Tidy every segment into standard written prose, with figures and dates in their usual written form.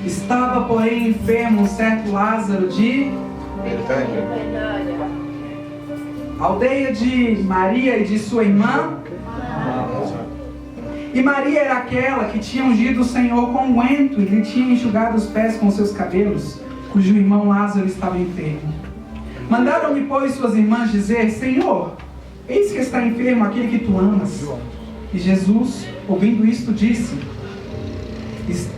Estava, porém, enfermo um certo Lázaro de Betânia, aldeia de Maria e de sua irmã. E Maria era aquela que tinha ungido o Senhor com unguento e lhe tinha enxugado os pés com seus cabelos, cujo irmão Lázaro estava enfermo. Mandaram-lhe, pois, suas irmãs dizer: Senhor, eis que está enfermo aquele que tu amas. E Jesus, ouvindo isto, disse: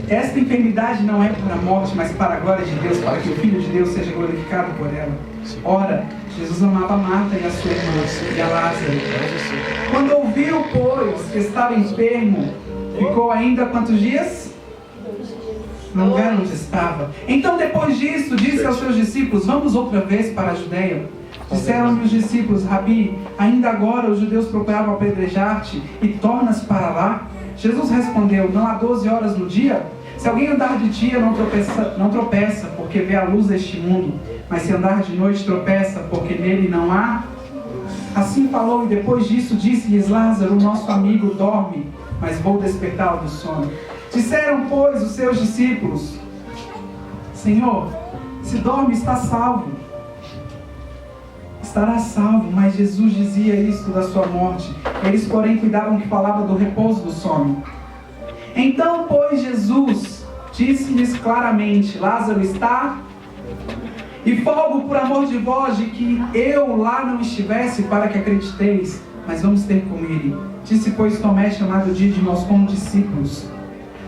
esta enfermidade não é para a morte, mas para a glória de Deus, para que o Filho de Deus seja glorificado por ela. Ora, Jesus amava Marta e a sua irmã, e a Lázaro. Quando ouviu, pois, que estava enfermo, ficou ainda quantos dias? No lugar onde estava. Então, depois disso, disse aos seus discípulos: vamos outra vez para a Judeia. Disseram-lhe os discípulos: Rabi, ainda agora os judeus procuravam apedrejar-te, e tornas para lá? Jesus respondeu: não há 12 horas no dia? Se alguém andar de dia, não tropeça, porque vê a luz deste mundo. Mas se andar de noite, tropeça, porque nele não há. Assim falou, e depois disso disse-lhes: Lázaro, nosso amigo, dorme, mas vou despertá-lo do sono. Disseram, pois, os seus discípulos: Senhor, se dorme, está salvo. Estará salvo. Mas Jesus dizia isto da sua morte. Eles, porém, cuidavam que falava do repouso do sono. Então, pois, Jesus disse-lhes claramente: Lázaro está, e folgo por amor de vós de que eu lá não estivesse, para que acrediteis, mas vamos ter com ele. Disse, pois, Tomé, chamado Dídimos, com discípulos: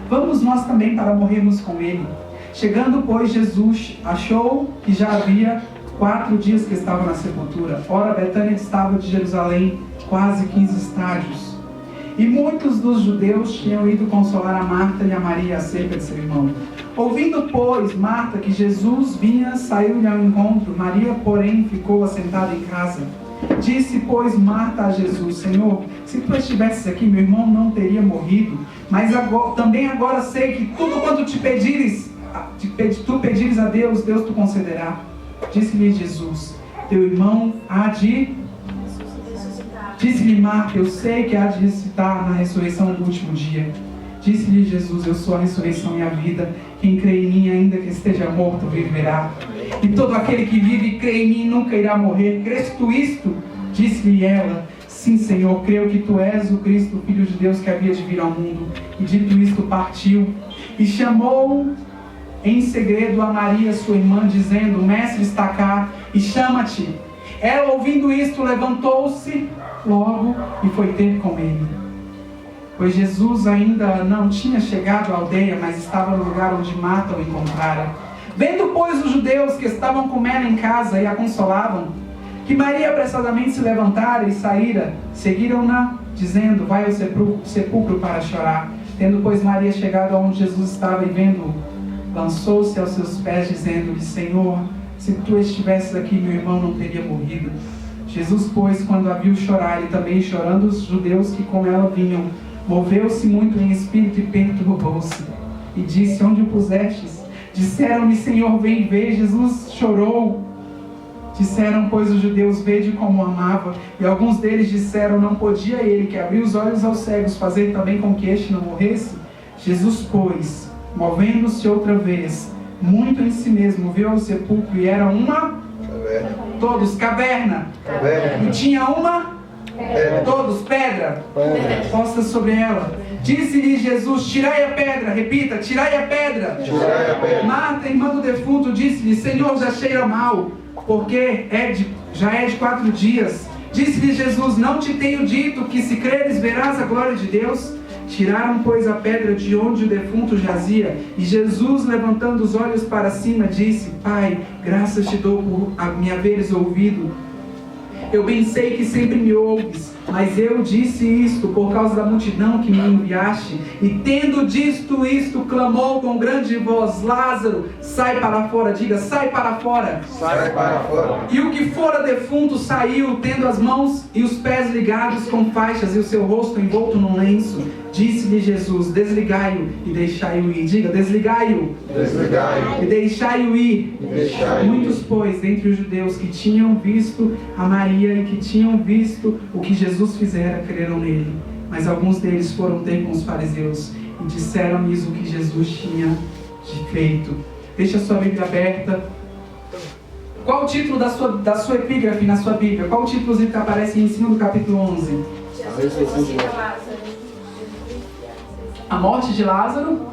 vamos nós também para morrermos com ele. Chegando, pois, Jesus achou que já havia 4 dias que estava na sepultura. Ora, Betânia estava de Jerusalém quase 15 estádios. E muitos dos judeus tinham ido consolar a Marta e a Maria acerca de seu irmão. Ouvindo, pois, Marta que Jesus vinha, saiu-lhe ao encontro. Maria, porém, ficou assentada em casa. Disse, pois, Marta a Jesus: Senhor, se tu estivesses aqui, meu irmão não teria morrido. Mas também agora sei que tudo quanto tu pedires a Deus, Deus te concederá. Disse-lhe Jesus: teu irmão há de... Disse-lhe Marta: eu sei que há de ressuscitar na ressurreição do último dia. Disse-lhe Jesus: eu sou a ressurreição e a vida. Quem crê em mim, ainda que esteja morto, viverá. E todo aquele que vive e crê em mim nunca irá morrer. Crês tu isto? Disse-lhe ela: sim, Senhor, creio que tu és o Cristo, o Filho de Deus, que havia de vir ao mundo. E dito isto, partiu. E chamou em segredo a Maria, sua irmã, dizendo: o mestre está cá e chama-te. Ela, ouvindo isto, levantou-se logo e foi ter com ele. Pois Jesus ainda não tinha chegado à aldeia, mas estava no lugar onde Marta o encontrara. Vendo, pois, os judeus que estavam comendo em casa e a consolavam, que Maria apressadamente se levantara e saíra, seguiram-na, dizendo: vai ao sepulcro para chorar. Tendo, pois, Maria chegado aonde Jesus estava e vendo-o, lançou-se aos seus pés, dizendo-lhe: Senhor, se tu estivesses aqui, meu irmão não teria morrido. Jesus, pois, quando a viu chorar, e também chorando os judeus que com ela vinham, moveu-se muito em espírito e perturbou-se. E disse: onde o pusestes? Disseram-lhe: Senhor, vem ver. Jesus chorou. Disseram, pois, os judeus: vede como o amava. E alguns deles disseram: não podia ele, que abriu os olhos aos cegos, fazer também com que este não morresse? Jesus, pois, movendo-se outra vez, muito em si mesmo, viu ao sepulcro, e era uma... caverna. Todos, caverna. E tinha uma... Todos, pedra. Posta sobre ela. Disse-lhe Jesus: tirai a pedra. Repita: tirai a pedra. Tirai a pedra. Marta, irmã do defunto, disse-lhe: Senhor, já cheira mal, porque já é de 4 dias. Disse-lhe Jesus: não te tenho dito que, se creres, verás a glória de Deus? Tiraram, pois, a pedra de onde o defunto jazia. E Jesus, levantando os olhos para cima, disse: Pai, graças te dou por me haveres ouvido. Eu bem sei que sempre me ouves, mas eu disse isto por causa da multidão que me enviaste. E tendo dito isto, clamou com grande voz: Lázaro, sai para fora. Diga: sai para fora. Sai para fora. E o que fora defunto saiu, tendo as mãos e os pés ligados com faixas e o seu rosto envolto num lenço. Disse-lhe Jesus: desligai-o e deixai-o ir. Diga: desligai-o. Desligai-o. E deixai-o ir. E deixai-o. Muitos, pois, dentre os judeus que tinham visto a Maria e que tinham visto o que Jesus fizera, creram nele. Mas alguns deles foram ter com os fariseus e disseram-lhes o que Jesus tinha feito. Deixa a sua Bíblia aberta. Qual o título da sua epígrafe na sua Bíblia? Qual o título que aparece em cima do capítulo 11? A morte de Lázaro.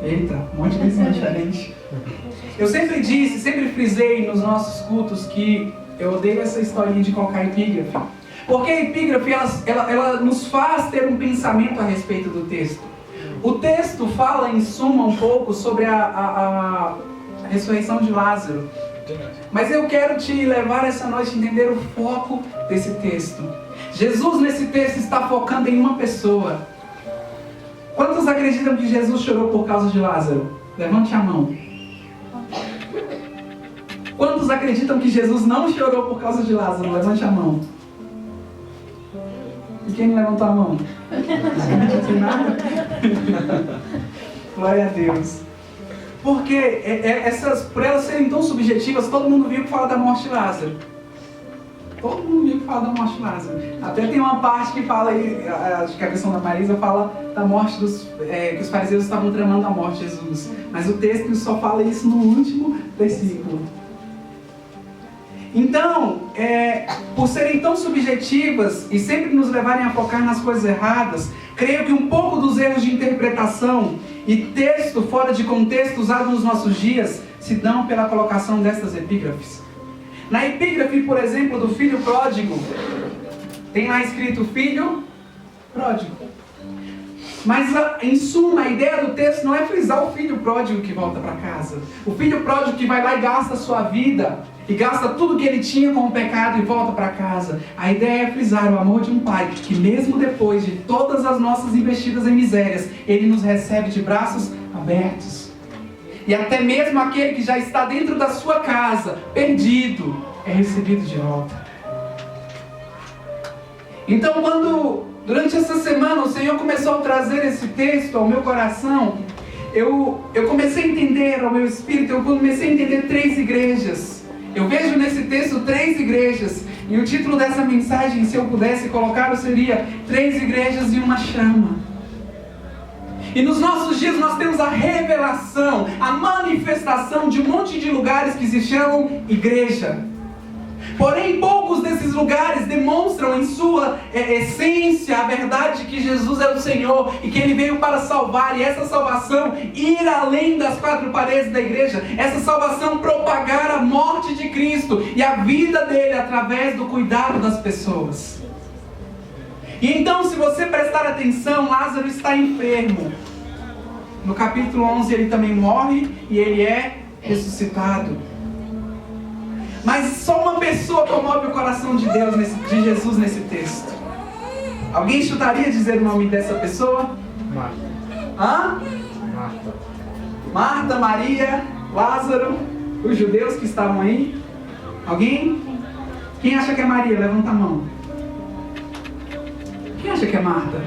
Eita, um monte de lição diferente. Eu sempre disse, sempre frisei nos nossos cultos que eu odeio essa historinha de colocar epígrafe. Porque a epígrafe, ela nos faz ter um pensamento a respeito do texto. O texto fala, em suma, um pouco sobre a ressurreição de Lázaro. Mas eu quero te levar essa noite a entender o foco desse texto. Jesus, nesse texto, está focando em uma pessoa. Quantos acreditam que Jesus chorou por causa de Lázaro? Levante a mão. Quantos acreditam que Jesus não chorou por causa de Lázaro? Levante a mão. E quem não levantou a mão? Não tem nada? Glória a Deus. Porque por elas serem tão subjetivas, todo mundo viu que fala da morte de Lázaro. Todo mundo viu que fala da morte de Lázaro. Até tem uma parte que fala aí, acho que a questão da Marisa fala da morte que os fariseus estavam tramando a morte de Jesus. Mas o texto só fala isso no último versículo. Então, por serem tão subjetivas e sempre nos levarem a focar nas coisas erradas, creio que um pouco dos erros de interpretação e texto fora de contexto usado nos nossos dias se dão pela colocação destas epígrafes. Na epígrafe, por exemplo, do filho pródigo, tem lá escrito filho pródigo. Mas, em suma, a ideia do texto não é frisar o filho pródigo que volta para casa. O filho pródigo que vai lá e gasta a sua vida, e gasta tudo que ele tinha com o pecado e volta para casa. A ideia é frisar o amor de um pai, que mesmo depois de todas as nossas investidas em misérias, ele nos recebe de braços abertos. E até mesmo aquele que já está dentro da sua casa, perdido, é recebido de volta. Então, durante essa semana o Senhor começou a trazer esse texto ao meu coração, eu comecei a entender ao meu espírito, eu comecei a entender 3 igrejas. Eu vejo nesse texto 3 igrejas, e o título dessa mensagem, se eu pudesse colocar, seria 3 igrejas e uma chama. E nos nossos dias nós temos a revelação, a manifestação de um monte de lugares que se chamam igreja. Porém, poucos desses lugares demonstram em sua essência a verdade de que Jesus é o Senhor e que Ele veio para salvar. E essa salvação ir além das 4 paredes da igreja. Essa salvação propagar a morte de Cristo e a vida dele através do cuidado das pessoas. E então, se você prestar atenção, Lázaro está enfermo. No capítulo 11 ele também morre e ele é ressuscitado. Mas só uma pessoa comove o coração de de Jesus nesse texto. Alguém chutaria dizer o nome dessa pessoa? Marta. Hã? Marta. Marta, Maria, Lázaro, os judeus que estavam aí. Alguém? Quem acha que é Maria? Levanta a mão. Quem acha que é Marta?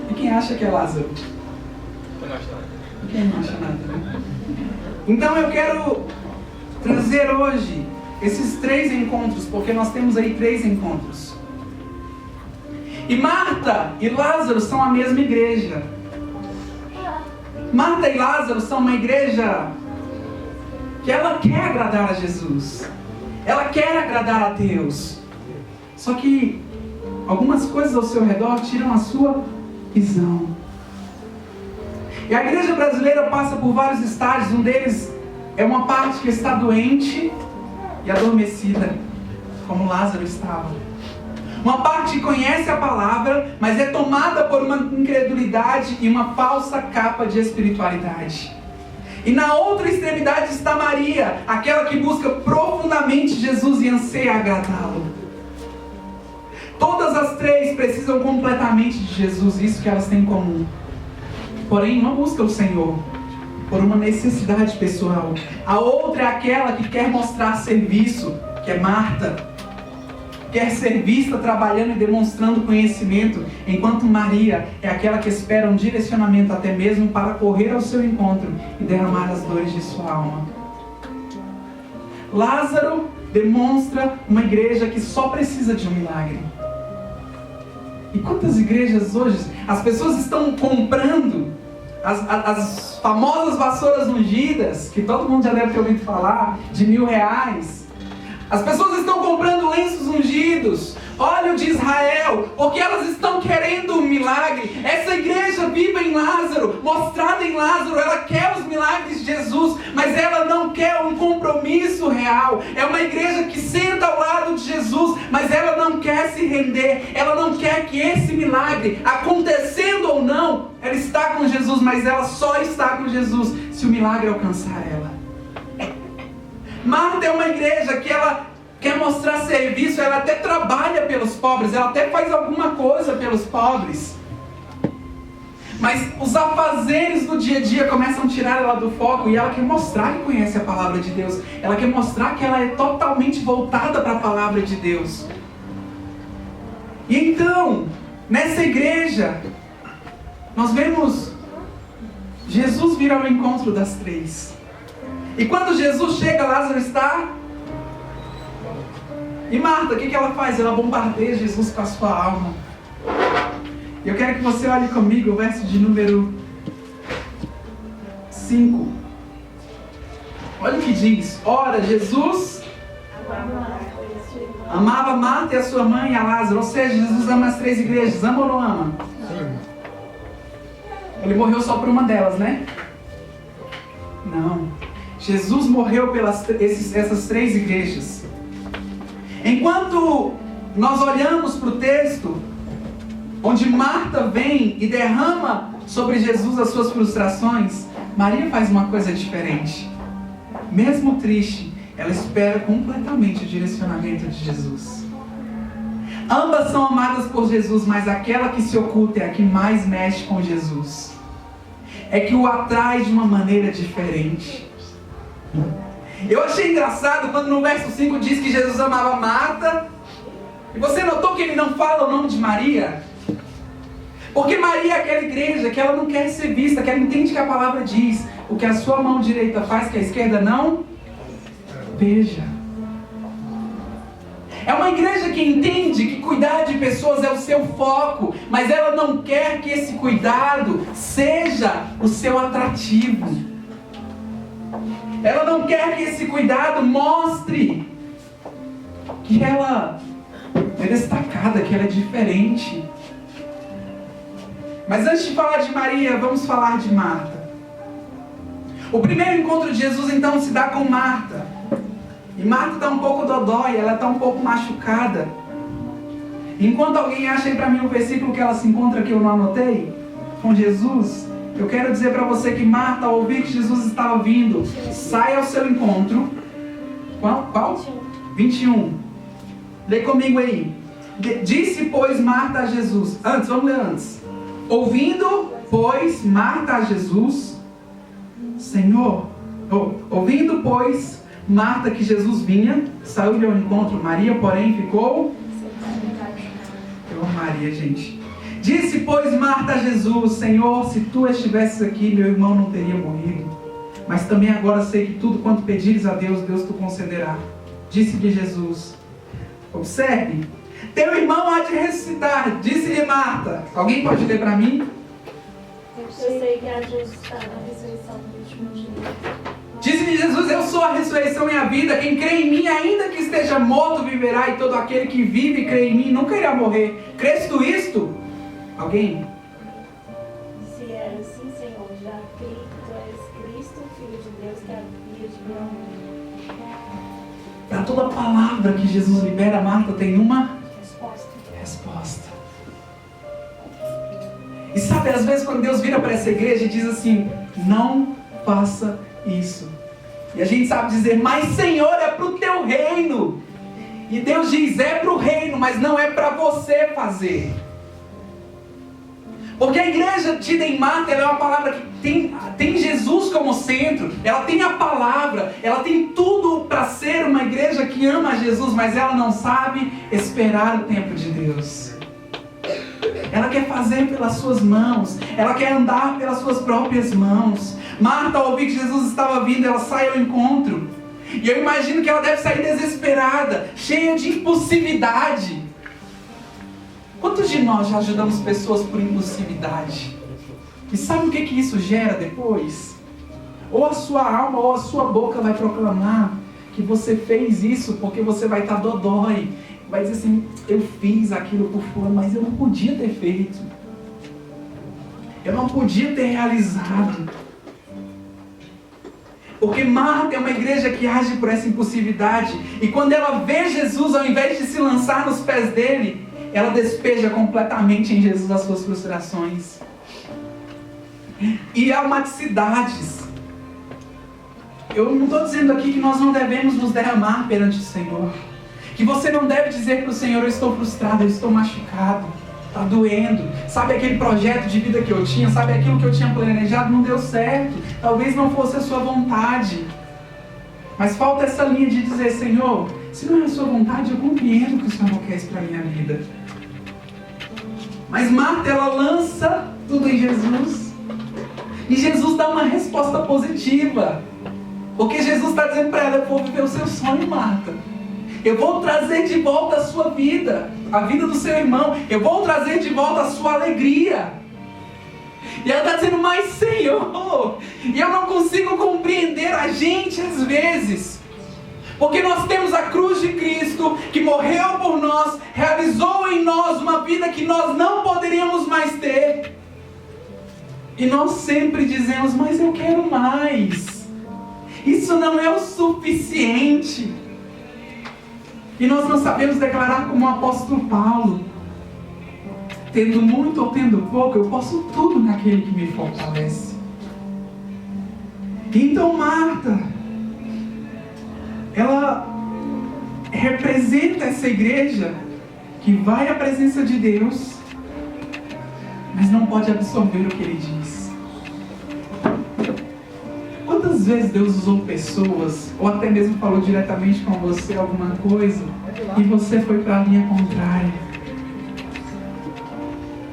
E quem acha que é Lázaro? Quem não acha nada? Então eu quero trazer hoje esses 3 encontros, porque nós temos aí 3 encontros. E Marta e Lázaro são a mesma igreja. Marta e Lázaro são uma igreja que ela quer agradar a Jesus. Ela quer agradar a Deus. Só que algumas coisas ao seu redor tiram a sua visão. E a igreja brasileira passa por vários estágios. Um deles é uma parte que está doente e adormecida, como Lázaro estava. Uma parte que conhece a palavra, mas é tomada por uma incredulidade e uma falsa capa de espiritualidade. E na outra extremidade está Maria, aquela que busca profundamente Jesus e anseia agradá-lo. Todas as 3 precisam completamente de Jesus, isso que elas têm em comum. Porém, uma busca o Senhor por uma necessidade pessoal. A outra é aquela que quer mostrar serviço, que é Marta. Quer ser vista trabalhando e demonstrando conhecimento, enquanto Maria é aquela que espera um direcionamento até mesmo para correr ao seu encontro e derramar as dores de sua alma. Lázaro demonstra uma igreja que só precisa de um milagre. E quantas igrejas hoje, as pessoas estão comprando as famosas vassouras ungidas, que todo mundo já deve ter ouvido falar, de R$1.000. As pessoas estão comprando lenços ungidos, óleo de Israel, porque elas estão querendo um milagre. Essa igreja viva em Lázaro, mostrada em Lázaro, ela quer os milagres de Jesus, mas ela não quer um compromisso real. É uma igreja que senta ao lado de Jesus, mas ela não quer se render. Ela não quer que esse milagre, acontecendo ou não, ela está com Jesus, mas ela só está com Jesus se o milagre alcançar ela. Marta é uma igreja que ela quer mostrar serviço, ela até trabalha pelos pobres, ela até faz alguma coisa pelos pobres. Mas os afazeres do dia a dia começam a tirar ela do foco e ela quer mostrar que conhece a palavra de Deus. Ela quer mostrar que ela é totalmente voltada para a palavra de Deus. E então, nessa igreja, nós vemos Jesus vir ao encontro das três. E quando Jesus chega, Lázaro está. E Marta, o que ela faz? Ela bombardeia Jesus com a sua alma. E eu quero que você olhe comigo o verso de número 5. Olha o que diz. Ora, Jesus amava Marta e a sua mãe e a Lázaro. Ou seja, Jesus ama as três igrejas. Ama ou não ama? Sim. Ele morreu só por uma delas, né? Não. Jesus morreu pelas essas três igrejas. Enquanto nós olhamos para o texto, onde Marta vem e derrama sobre Jesus as suas frustrações, Maria faz uma coisa diferente. Mesmo triste, ela espera completamente o direcionamento de Jesus. Ambas são amadas por Jesus, mas aquela que se oculta é a que mais mexe com Jesus. É que o atrai de uma maneira diferente. Eu achei engraçado quando no verso 5 diz que Jesus amava Marta. E você notou que ele não fala o nome de Maria? Porque Maria é aquela igreja que ela não quer ser vista, que ela entende que a palavra diz: o que a sua mão direita faz, que a esquerda não veja. É uma igreja que entende que cuidar de pessoas é o seu foco, mas ela não quer que esse cuidado seja o seu atrativo. Ela não quer que esse cuidado mostre que ela é destacada, que ela é diferente. Mas antes de falar de Maria, vamos falar de Marta. O primeiro encontro de Jesus então se dá com Marta. E Marta está um pouco dodói, ela está um pouco machucada. Enquanto alguém acha aí para mim o versículo que ela se encontra que eu não anotei, com Jesus, eu quero dizer para você que Marta, ao ouvir que Jesus estava vindo, sai ao seu encontro. Qual? 21. Lê comigo aí. Disse, pois, Marta a Jesus. Vamos ler antes. Ouvindo, pois, Marta a Jesus, Senhor. Ouvindo, pois, Marta que Jesus vinha, saiu-lhe ao encontro. Maria, porém, ficou. Eu amo Maria, gente. Disse, pois, Marta a Jesus, Senhor, se tu estivesses aqui, meu irmão não teria morrido. Mas também agora sei que tudo quanto pedires a Deus, Deus te concederá. Disse-lhe Jesus. Observe. Teu irmão há de ressuscitar. Disse-lhe Marta. Alguém pode ler para mim? Eu sei que há de ressuscitar na ressurreição do último dia. Disse-lhe Jesus, eu sou a ressurreição e a vida. Quem crê em mim, ainda que esteja morto, viverá. E todo aquele que vive e crê em mim, nunca irá morrer. Crês tu isto? Alguém? Se é assim, Senhor, já creio que tu és Cristo, Filho de Deus, que havia de vir. Para toda palavra que Jesus libera, Marta tem uma resposta. E sabe, às vezes quando Deus vira para essa igreja e diz assim: não faça isso. E a gente sabe dizer: mas Senhor, é para o teu reino. E Deus diz: é para o reino, mas não é para você fazer. Porque a igreja tida em Marta, ela é uma palavra que tem Jesus como centro, ela tem a palavra, ela tem tudo para ser uma igreja que ama Jesus, mas ela não sabe esperar o tempo de Deus. Ela quer fazer pelas suas mãos, ela quer andar pelas suas próprias mãos. Marta, ao ouvir que Jesus estava vindo, ela sai ao encontro. E eu imagino que ela deve sair desesperada, cheia de impulsividade. Quantos de nós já ajudamos pessoas por impulsividade? E sabe o que isso gera depois? Ou a sua alma ou a sua boca vai proclamar que você fez isso porque você vai estar dodói. Vai dizer assim, eu fiz aquilo por fulano, mas eu não podia ter feito. Eu não podia ter realizado. Porque Marta é uma igreja que age por essa impulsividade. E quando ela vê Jesus, ao invés de se lançar nos pés dele, ela despeja completamente em Jesus as suas frustrações. E almaticidades. Eu não estou dizendo aqui que nós não devemos nos derramar perante o Senhor. Que você não deve dizer para o Senhor, eu estou frustrado, eu estou machucado, está doendo. Sabe aquele projeto de vida que eu tinha, sabe aquilo que eu tinha planejado, não deu certo. Talvez não fosse a sua vontade. Mas falta essa linha de dizer, Senhor, se não é a sua vontade, eu compreendo que o Senhor não quer isso para a minha vida. Mas Marta, ela lança tudo em Jesus. E Jesus dá uma resposta positiva. Porque Jesus está dizendo para ela, eu vou viver o seu sonho, Marta. Eu vou trazer de volta a sua vida, a vida do seu irmão. Eu vou trazer de volta a sua alegria. E ela está dizendo, mas Senhor, eu não consigo compreender a gente às vezes. Porque nós temos a cruz de Cristo, que morreu por nós, realizou em nós uma vida que nós não poderíamos mais ter. E nós sempre dizemos, mas eu quero mais. Isso não é o suficiente. E nós não sabemos declarar como o apóstolo Paulo, tendo muito ou tendo pouco, eu posso tudo naquele que me fortalece. Então Marta, ela representa essa igreja que vai à presença de Deus, mas não pode absorver o que Ele diz. Quantas vezes Deus usou pessoas, ou até mesmo falou diretamente com você alguma coisa, e você foi para a linha contrária?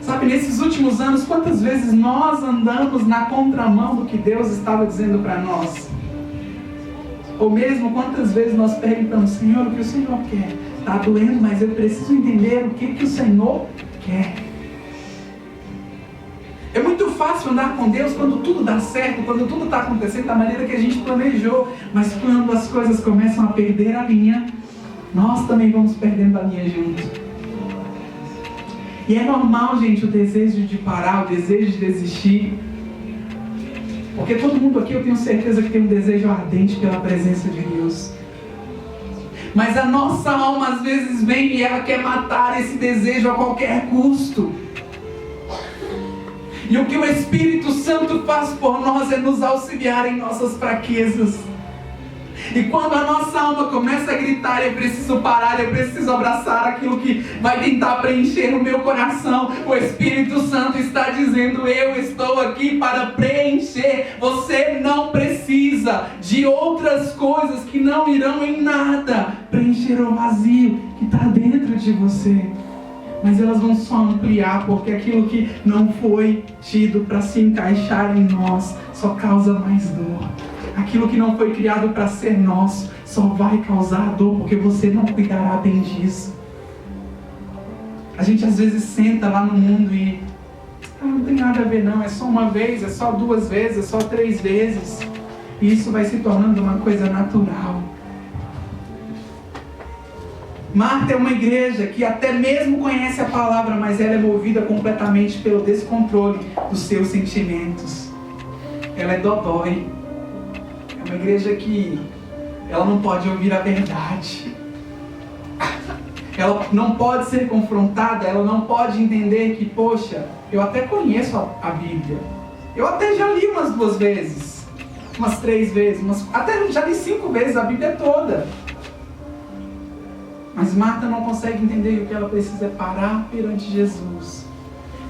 Sabe, nesses últimos anos, quantas vezes nós andamos na contramão do que Deus estava dizendo para nós? Ou mesmo quantas vezes nós perguntamos, Senhor, o que o Senhor quer? Está doendo, mas eu preciso entender o que o Senhor quer. É muito fácil andar com Deus quando tudo dá certo, quando tudo está acontecendo da maneira que a gente planejou. Mas quando as coisas começam a perder a linha, nós também vamos perdendo a linha junto. E é normal, gente, o desejo de parar, o desejo de desistir. Porque todo mundo aqui, eu tenho certeza que tem um desejo ardente pela presença de Deus. Mas a nossa alma às vezes vem e ela quer matar esse desejo a qualquer custo. E o que o Espírito Santo faz por nós é nos auxiliar em nossas fraquezas. E quando a nossa alma começa a gritar, eu preciso parar, eu preciso abraçar aquilo que vai tentar preencher o meu coração, o Espírito Santo está dizendo, eu estou aqui para preencher. Você não precisa de outras coisas que não irão em nada preencher o vazio que está dentro de você. Mas elas vão só ampliar, porque aquilo que não foi tido para se encaixar em nós só causa mais dor. Aquilo que não foi criado para ser nosso só vai causar dor, porque você não cuidará bem disso. A gente às vezes senta lá no mundo e não tem nada a ver não, é só uma vez, é só 2 vezes, é só 3 vezes. E isso vai se tornando uma coisa natural. Marta é uma igreja que até mesmo conhece a palavra, mas ela é movida completamente pelo descontrole dos seus sentimentos. Ela é dodói. É uma igreja que ela não pode ouvir a verdade. Ela não pode ser confrontada, ela não pode entender que, poxa, eu até conheço a Bíblia. Eu até já li umas 2 vezes, umas 3 vezes, até já li 5 vezes a Bíblia toda. Mas Marta não consegue entender o que ela precisa é parar perante Jesus,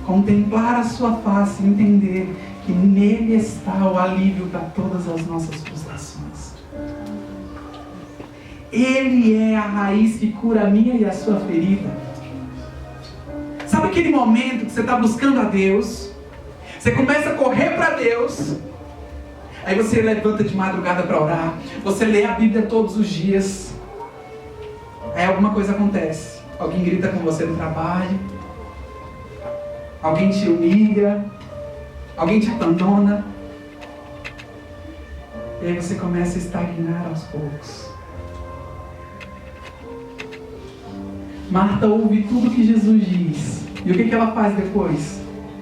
contemplar a sua face e entender que nele está o alívio para todas as nossas frustrações. Ele é a raiz que cura a minha e a sua ferida. Sabe aquele momento que você está buscando a Deus, você começa a correr para Deus, aí você levanta de madrugada para orar, você lê a Bíblia todos os dias, aí alguma coisa acontece, alguém grita com você no trabalho, alguém te humilha, alguém te abandona. E aí você começa a estagnar aos poucos. Marta ouve tudo que Jesus diz. E o que ela faz depois?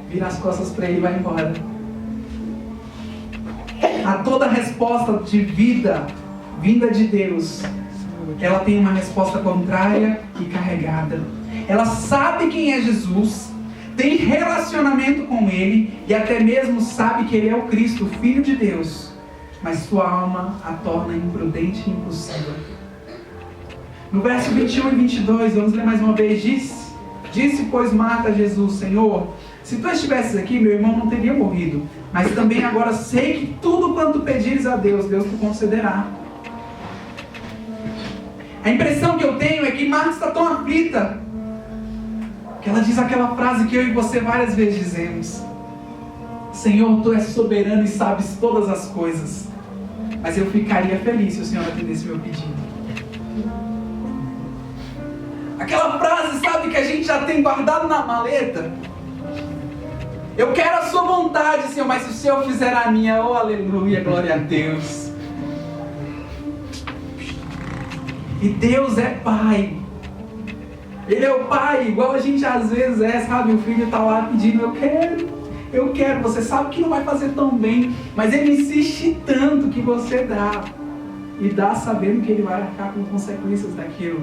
Vira as costas para ele e vai embora. A toda resposta de vida vinda de Deus, ela tem uma resposta contrária e carregada. Ela sabe quem é Jesus, tem relacionamento com Ele e até mesmo sabe que Ele é o Cristo, o Filho de Deus, mas sua alma a torna imprudente e impulsiva. No verso 21 e 22, vamos ler mais uma vez. Disse, pois, Marta a Jesus: Senhor, se tu estivesses aqui, meu irmão não teria morrido. Mas também agora sei que tudo quanto pedires a Deus, Deus te concederá. A impressão que eu tenho é que Marta está tão aflita que ela diz aquela frase que eu e você várias vezes dizemos: Senhor, tu és soberano e sabes todas as coisas, mas eu ficaria feliz se o Senhor atendesse meu pedido. Aquela frase, sabe, que a gente já tem guardado na maleta. Eu quero a sua vontade, Senhor, mas se o Senhor fizer a minha, oh aleluia, glória a Deus. E Deus é Pai. Ele é o Pai, igual a gente às vezes é, sabe? O filho está lá pedindo: eu quero. Você sabe que não vai fazer tão bem, mas ele insiste tanto que você dá. E dá sabendo que ele vai arcar com consequências daquilo.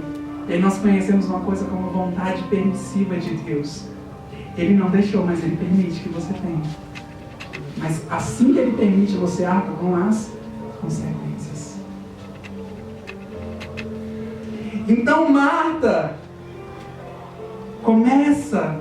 E aí nós conhecemos uma coisa como a vontade permissiva de Deus. Ele não deixou, mas Ele permite que você tenha. Mas assim que Ele permite, você arca com as consequências. Então Marta começa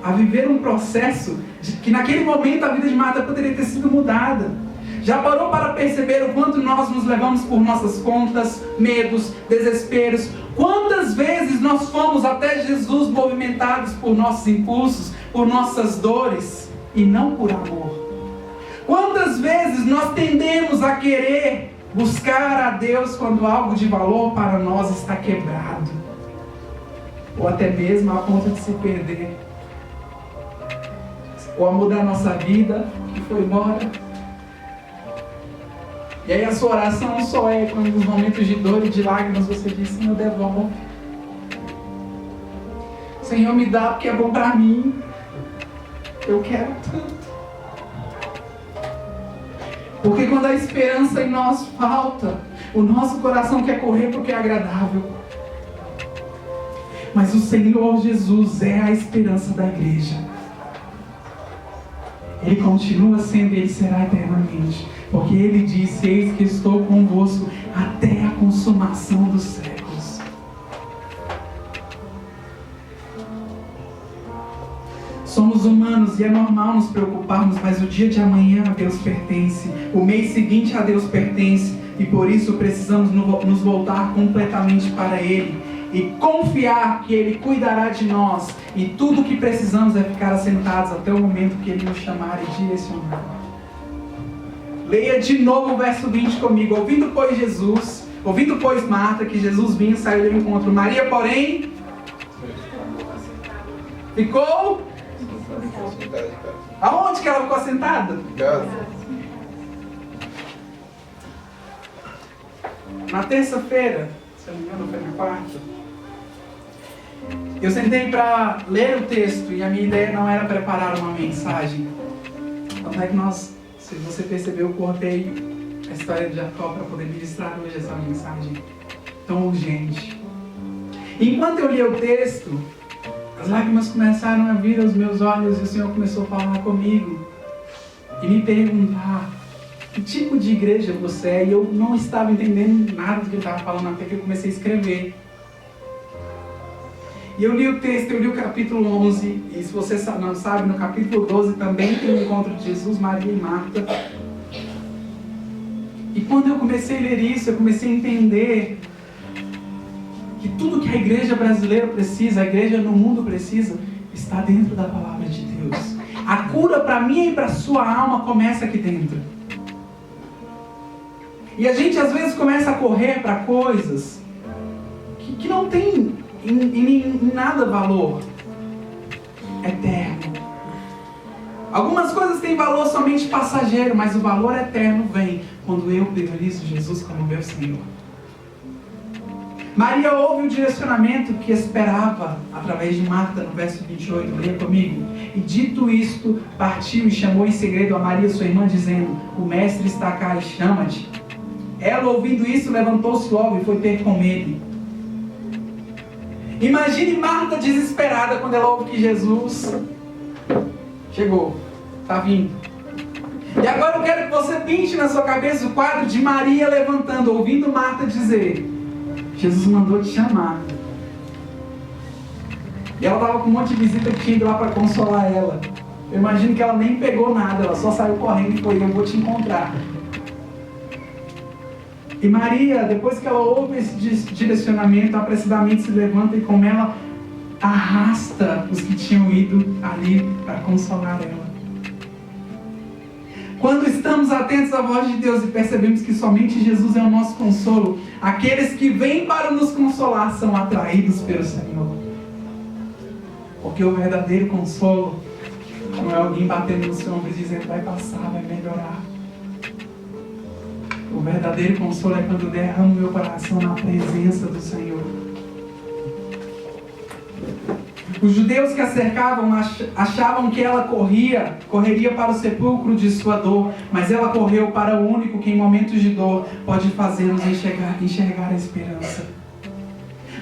a viver um processo que naquele momento a vida de Marta poderia ter sido mudada. Já parou para perceber o quanto nós nos levamos por nossas contas, medos, desesperos? Quantas vezes nós fomos até Jesus movimentados por nossos impulsos, por nossas dores e não por amor? Quantas vezes nós tendemos a querer buscar a Deus quando algo de valor para nós está quebrado? Ou até mesmo a ponto de se perder. O amor da nossa vida que foi embora. E aí a sua oração só é quando nos momentos de dor e de lágrimas você diz: Senhor, devolve. Senhor, me dá porque é bom para mim. Eu quero tanto. Porque quando a esperança em nós falta, o nosso coração quer correr porque é agradável. Mas o Senhor Jesus é a esperança da igreja. Ele continua sendo e Ele será eternamente. Porque Ele disse: eis que estou convosco até a consumação dos séculos. Somos humanos e é normal nos preocuparmos, mas o dia de amanhã a Deus pertence. O mês seguinte a Deus pertence. E por isso precisamos nos voltar completamente para Ele. E confiar que Ele cuidará de nós. E tudo o que precisamos é ficar assentados até o momento que Ele nos chamar e direcionar. Leia de novo o verso 20 comigo. Ouvindo pois Marta que Jesus vinha, saiu ao encontro. Maria, porém, ficou? Aonde que ela ficou assentada? Na terça-feira, se eu não me engano, foi na quarta. Eu sentei para ler o texto e a minha ideia não era preparar uma mensagem. Tanto é que se você percebeu, eu cortei a história de Jacó para poder ministrar hoje essa mensagem tão urgente. Enquanto eu lia o texto, as lágrimas começaram a vir aos meus olhos e o Senhor começou a falar comigo e me perguntar que tipo de igreja você é. E eu não estava entendendo nada do que ele estava falando até que eu comecei a escrever. E eu li o texto, eu li o capítulo 11, e se você não sabe, no capítulo 12 também tem o encontro de Jesus, Maria e Marta. E quando eu comecei a ler isso, eu comecei a entender que tudo que a igreja brasileira precisa, a igreja no mundo precisa, está dentro da palavra de Deus. A cura para mim e para a sua alma começa aqui dentro. E a gente às vezes começa a correr para coisas que não tem em nada valor eterno, Algumas coisas têm valor somente passageiro, mas o valor eterno vem quando eu priorizo Jesus como meu Senhor. Maria ouve o direcionamento que esperava através de Marta, no verso 28, leia comigo. E dito isto, partiu e chamou em segredo a Maria, sua irmã, dizendo: o mestre está cá e chama-te. Ela, ouvindo isso, levantou-se logo e foi ter com ele. Imagine Marta desesperada quando ela ouve que Jesus chegou, está vindo. E agora eu quero que você pinte na sua cabeça o quadro de Maria levantando, ouvindo Marta dizer: Jesus mandou te chamar. E ela estava com um monte de visita que tinha ido lá para consolar ela. Eu imagino que ela nem pegou nada, ela só saiu correndo e foi: eu vou te encontrar. E Maria, depois que ela ouve esse direcionamento, apressadamente se levanta e com ela arrasta os que tinham ido ali para consolar ela. Quando estamos atentos à voz de Deus e percebemos que somente Jesus é o nosso consolo, aqueles que vêm para nos consolar são atraídos pelo Senhor. Porque o verdadeiro consolo não é alguém batendo no seu ombro e dizendo: vai passar, vai melhorar. O verdadeiro consolo é quando derramo meu coração na presença do Senhor. Os judeus que a cercavam achavam que ela correria para o sepulcro de sua dor, mas ela correu para o único que em momentos de dor pode fazer-nos enxergar a esperança.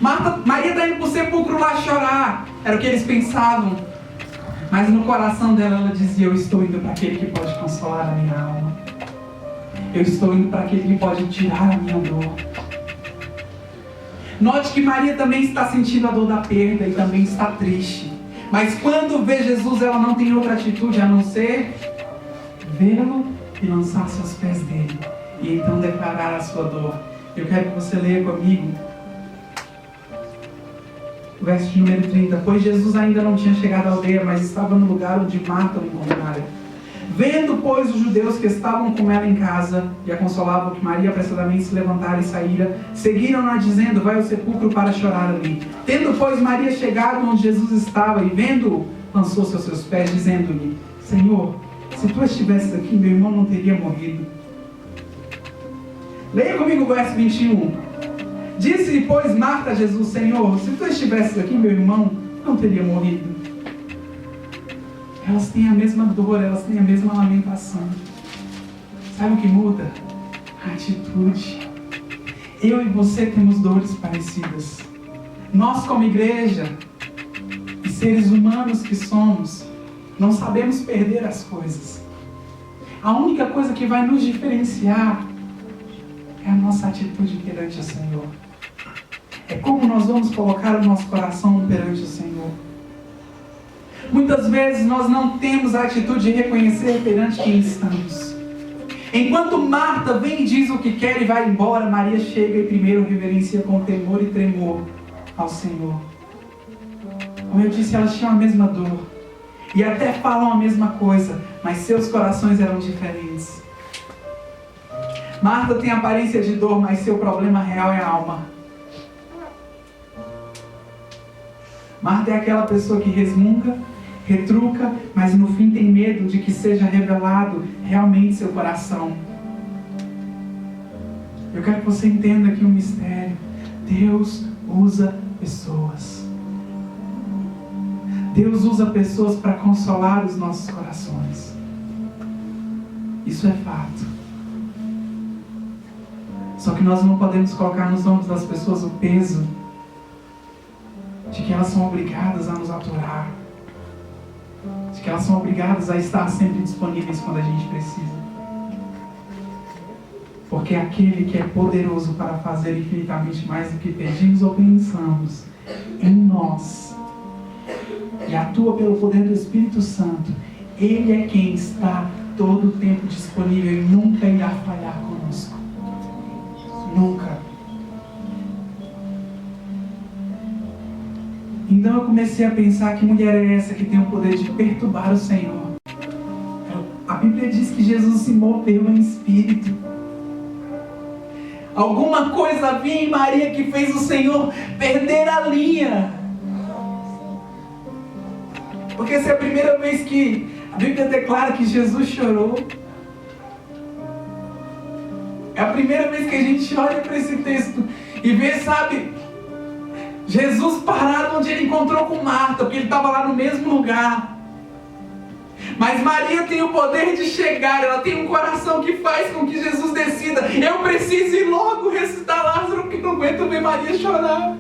Maria está indo para o sepulcro lá chorar, era o que eles pensavam, mas no coração dela ela dizia: eu estou indo para aquele que pode consolar a minha alma. Eu estou indo para aquele que pode tirar a minha dor. Note que Maria também está sentindo a dor da perda e também está triste. Mas quando vê Jesus, ela não tem outra atitude a não ser vê-lo e lançar-se aos pés dele. E então declarar a sua dor. Eu quero que você leia comigo o verso de número 30. Pois Jesus ainda não tinha chegado à aldeia, mas estava no lugar onde Marta o encontrara. Vendo, pois, os judeus que estavam com ela em casa e a consolavam que Maria apressadamente se levantara e saíra, seguiram-na dizendo: vai ao sepulcro para chorar ali. Tendo, pois, Maria chegado onde Jesus estava e vendo-o, lançou-se aos seus pés, dizendo-lhe: Senhor, se tu estivesses aqui, meu irmão não teria morrido. Leia comigo o verso 21. Disse-lhe, pois, Marta a Jesus: Senhor, se tu estivesses aqui, meu irmão não teria morrido. Elas têm a mesma dor, elas têm a mesma lamentação. Sabe o que muda? A atitude. Eu e você temos dores parecidas. Nós, como igreja e seres humanos que somos, não sabemos perder as coisas. A única coisa que vai nos diferenciar é a nossa atitude perante o Senhor. É como nós vamos colocar o nosso coração perante o Senhor. Muitas vezes nós não temos a atitude de reconhecer perante quem estamos. Enquanto Marta vem e diz o que quer e vai embora, Maria chega e primeiro reverencia com temor e tremor ao Senhor. Como eu disse, elas tinham a mesma dor. E até falam a mesma coisa, mas seus corações eram diferentes. Marta tem aparência de dor, mas seu problema real é a alma. Marta é aquela pessoa que resmunga, retruca, mas no fim tem medo de que seja revelado realmente seu coração. Eu quero que você entenda aqui um mistério. Deus usa pessoas. Deus usa pessoas para consolar os nossos corações. Isso é fato. Só que nós não podemos colocar nos ombros das pessoas o peso de que elas são obrigadas a nos aturar, de que elas são obrigadas a estar sempre disponíveis quando a gente precisa. Porque aquele que é poderoso para fazer infinitamente mais do que pedimos ou pensamos em nós, e atua pelo poder do Espírito Santo, Ele é quem está todo o tempo disponível e nunca irá falhar conosco. Nunca. Então eu comecei a pensar: que mulher é essa que tem o poder de perturbar o Senhor? A Bíblia diz que Jesus se moveu em espírito. Alguma coisa havia em Maria que fez o Senhor perder a linha. Porque se é a primeira vez que A Bíblia declara que Jesus chorou. É a primeira vez que a gente olha para esse texto e vê, sabe, Jesus parado onde ele encontrou com Marta, porque ele estava lá no mesmo lugar. Mas Maria tem o poder de chegar, ela tem um coração que faz com que Jesus decida: eu preciso ir logo ressuscitar Lázaro, porque não aguento ver Maria chorar.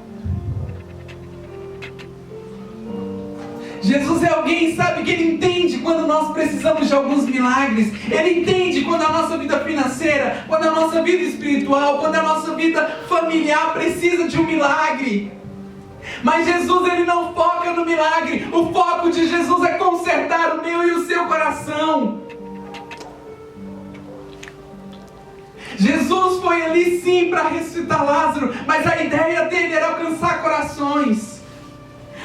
Jesus é alguém, sabe, que ele entende quando nós precisamos de alguns milagres. Ele entende quando a nossa vida financeira, quando a nossa vida espiritual, quando a nossa vida familiar precisa de um milagre. Mas Jesus, ele não foca no milagre. O foco de Jesus é consertar o meu e o seu coração. Jesus foi ali sim para ressuscitar Lázaro, mas a ideia dele era alcançar corações.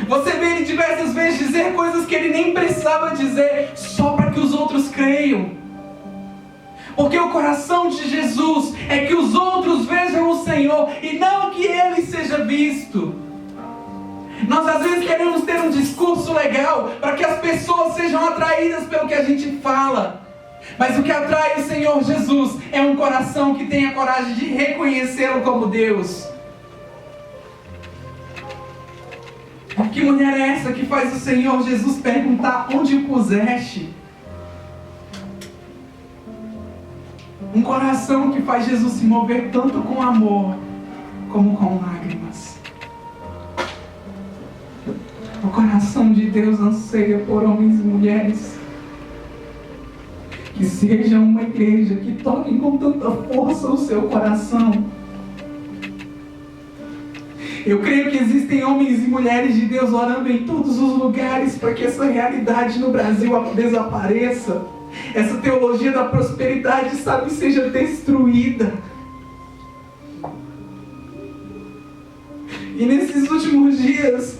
Você vê ele diversas vezes dizer coisas que ele nem precisava dizer, só para que os outros creiam. Porque o coração de Jesus é que os outros vejam o Senhor e não que ele seja visto. Nós às vezes queremos ter um discurso legal para que as pessoas sejam atraídas pelo que a gente fala. Mas o que atrai o Senhor Jesus é um coração que tenha coragem de reconhecê-lo como Deus. Que mulher é essa que faz o Senhor Jesus perguntar: onde o puseste? Um coração que faz Jesus se mover tanto com amor como com lágrimas. O coração de Deus anseia por homens e mulheres que sejam uma igreja que toquem com tanta força o seu coração. Eu creio que existem homens e mulheres de Deus orando em todos os lugares para que essa realidade no Brasil desapareça. Essa teologia da prosperidade, sabe, seja destruída. E nesses últimos dias,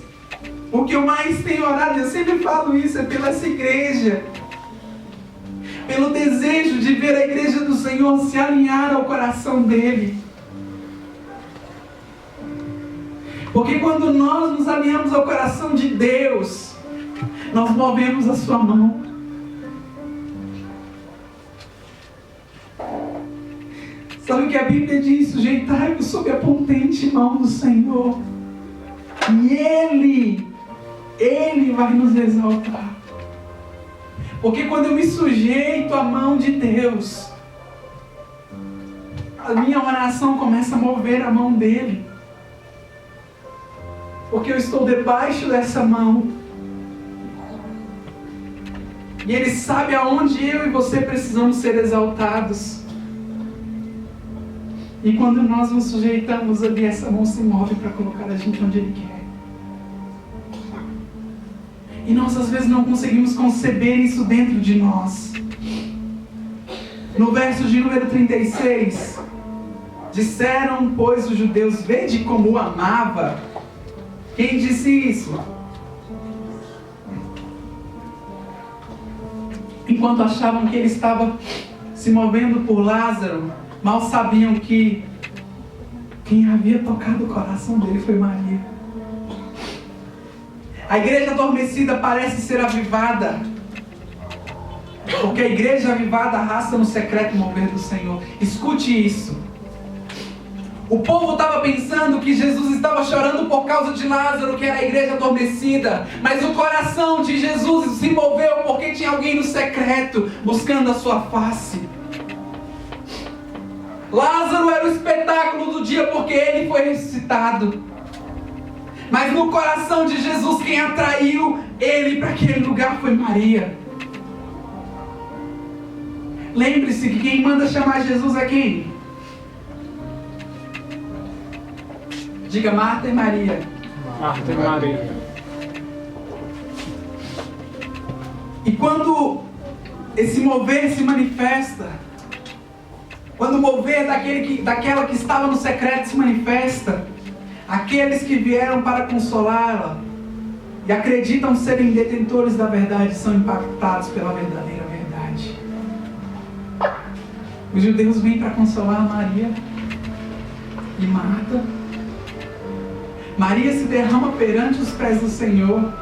o que eu mais tenho orado, eu sempre falo isso, é pela essa igreja. Pelo desejo de ver a igreja do Senhor se alinhar ao coração dele. Porque quando nós nos alinhamos ao coração de Deus, nós movemos a sua mão. Sabe o que a Bíblia diz? Sujeitai-vos sob a potente mão do Senhor. E Ele vai nos exaltar. Porque quando eu me sujeito à mão de Deus, a minha oração começa a mover a mão dele. Porque eu estou debaixo dessa mão. E Ele sabe aonde eu e você precisamos ser exaltados. E quando nós nos sujeitamos ali, essa mão se move para colocar a gente onde Ele quer. E nós às vezes não conseguimos conceber isso dentro de nós. No verso de número 36, disseram, pois, os judeus: vede como o amava. Quem disse isso? Enquanto achavam que ele estava se movendo por Lázaro, mal sabiam que quem havia tocado o coração dele foi Maria. A igreja adormecida parece ser avivada, porque a igreja avivada arrasta no secreto o mover do Senhor. Escute isso. O povo estava pensando que Jesus estava chorando por causa de Lázaro, que era a igreja adormecida. Mas o coração de Jesus se moveu porque tinha alguém no secreto buscando a sua face. Lázaro era o espetáculo do dia porque ele foi ressuscitado. Mas no coração de Jesus, quem atraiu ele para aquele lugar foi Maria. Lembre-se que quem manda chamar Jesus é quem? Diga: Marta e Maria. Marta e Maria. E quando esse mover se manifesta, quando o mover daquela que estava no secreto se manifesta, aqueles que vieram para consolá-la e acreditam serem detentores da verdade são impactados pela verdadeira verdade. Os judeus vêm para consolar Maria e Marta. Maria se derrama perante os pés do Senhor.